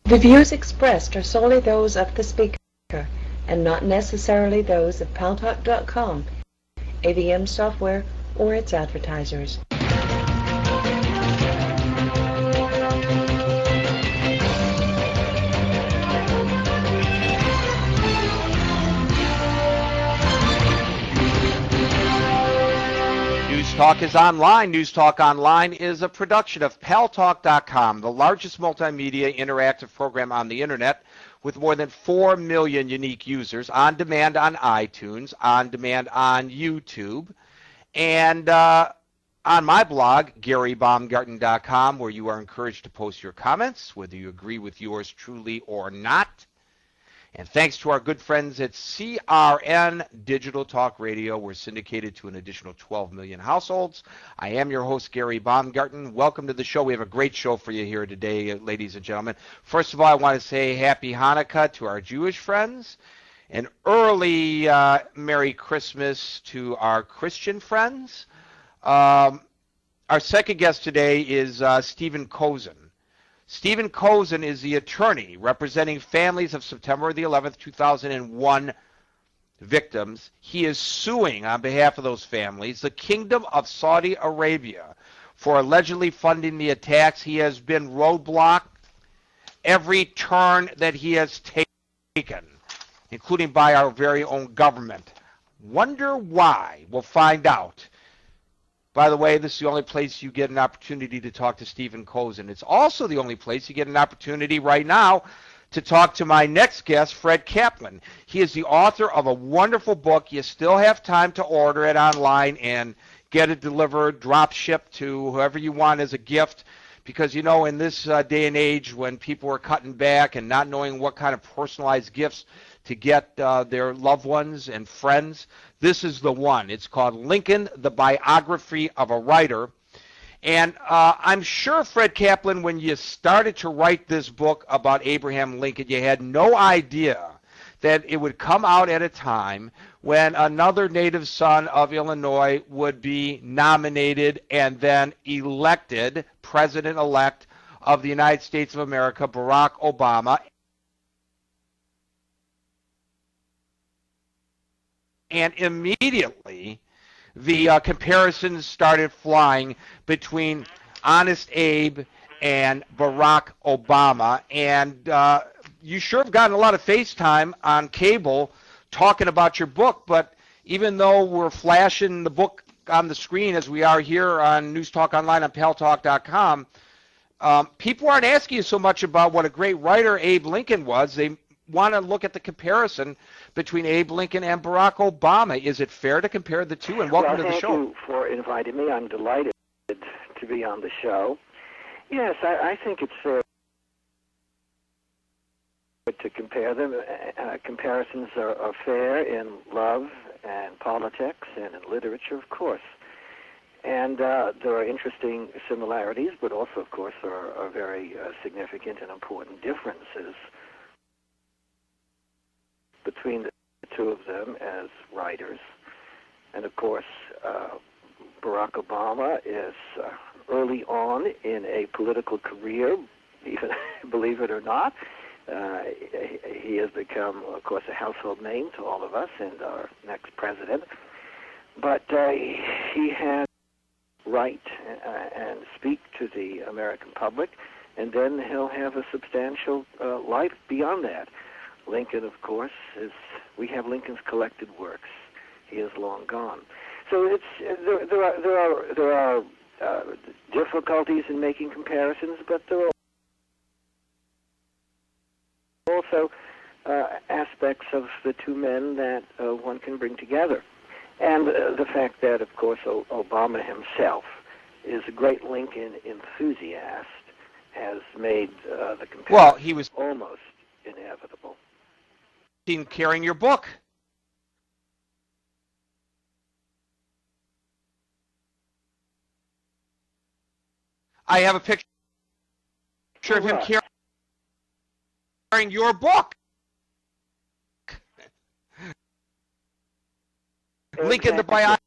The views expressed are solely those of the speaker and not necessarily those of Paltalk.com, AVM Software, or its advertisers. News Talk is online. News Talk Online is a production of Paltalk.com, the largest multimedia interactive program on the internet with more than 4 million unique users, on demand on iTunes, on demand on YouTube, and on my blog, GaryBaumgarten.com, where you are encouraged to post your comments, whether you agree with yours truly or not. And thanks to our good friends at CRN Digital Talk Radio, we're syndicated to an additional 12 million households. I am your host, Gary Baumgarten. Welcome to the show. We have a great show for you here today, ladies and gentlemen. First of all, I want to say Happy Hanukkah to our Jewish friends, an early Merry Christmas to our Christian friends. Our second guest today is Stephen Kozin. Stephen Kozin is the attorney representing families of September the 11th, 2001 victims. He is suing on behalf of those families the Kingdom of Saudi Arabia for allegedly funding the attacks. He has been roadblocked every turn that he has taken, including by our very own government. Wonder why? We'll find out. By the way, this is the only place you get an opportunity to talk to Stephen Kozin. It's also the only place you get an opportunity right now to talk to my next guest, Fred Kaplan. He is the author of a wonderful book. You still have time to order it online and get it delivered, drop shipped to whoever you want as a gift. Because, you know, in this day and age when people are cutting back and not knowing what kind of personalized gifts to get their loved ones and friends, this is the one. It's called Lincoln, the Biography of a Writer. And I'm sure, Fred Kaplan, when you started to write this book about Abraham Lincoln, you had no idea that it would come out at a time when another native son of Illinois would be nominated and then elected president-elect of the United States of America, Barack Obama. And immediately, the comparisons started flying between Honest Abe and Barack Obama. And you sure have gotten a lot of FaceTime on cable talking about your book. But even though we're flashing the book on the screen as we are here on News Talk Online on Paltalk.com, people aren't asking you so much about what a great writer Abe Lincoln was. They want to look at the comparison between Abe Lincoln and Barack Obama. Is it fair to compare the two? And welcome to the show. Thank you for inviting me. I'm delighted to be on the show. Yes, I think it's fair to compare them. Comparisons are fair in love and politics and in literature, of course. And there are interesting similarities, but also, of course, there are very significant and important differences between the two of them as writers. And of course, Barack Obama is early on in a political career, even believe it or not. He has become, of course, a household name to all of us and our next president. But he had write and speak to the American public, and then he'll have a substantial life beyond that. Lincoln, of course, we have Lincoln's collected works. He is long gone. So there are difficulties in making comparisons, but there are also aspects of the two men that one can bring together. And the fact that, of course, Obama himself is a great Lincoln enthusiast has made the comparison Well, he was almost inevitable. Carrying your book. I have a picture of him carrying your book. Lincoln, the Biography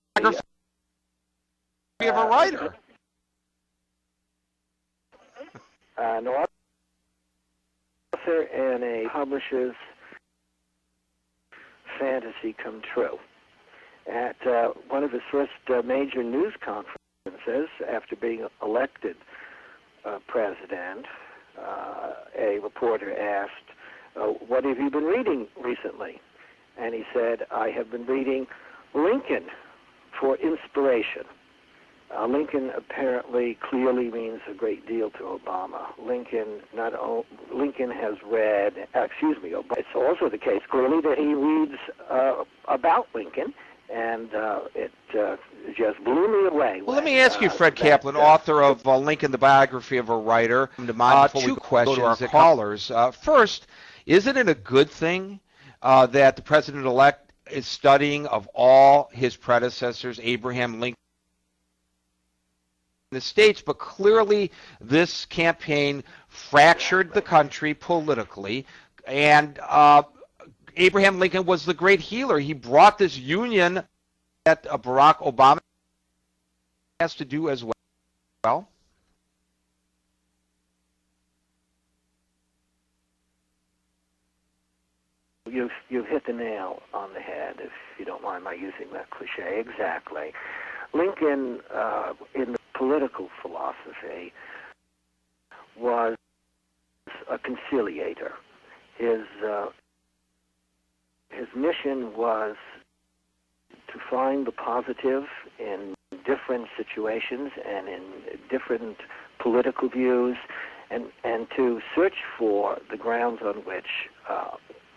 of a Writer. No, author and a publisher's fantasy come true. At one of his first major news conferences, after being elected president, a reporter asked, what have you been reading recently? And he said, I have been reading Lincoln for inspiration. Lincoln apparently clearly means a great deal to Obama. Lincoln has read, it's also the case clearly that he reads about Lincoln, and it just blew me away. Well, let me ask you, Fred Kaplan, author of Lincoln, the Biography of a Writer, to mind before we go to our callers. First, isn't it a good thing that the president-elect is studying of all his predecessors, Abraham Lincoln, in the States? But clearly this campaign fractured the country politically, and Abraham Lincoln was the great healer. He brought this union that Barack Obama has to do as well. You've hit the nail on the head, if you don't mind my using that cliche. Exactly. Lincoln, in the political philosophy, was a conciliator. His mission was to find the positive in different situations and in different political views, and to search for the grounds on which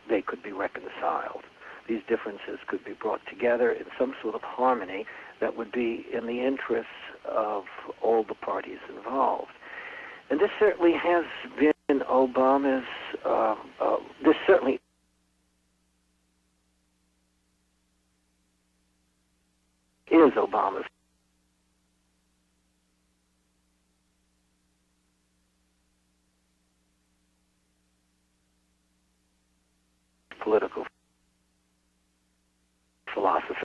they could be reconciled. These differences could be brought together in some sort of harmony that would be in the interests of all the parties involved. And this certainly has been Obama's, this certainly is Obama's political philosophy.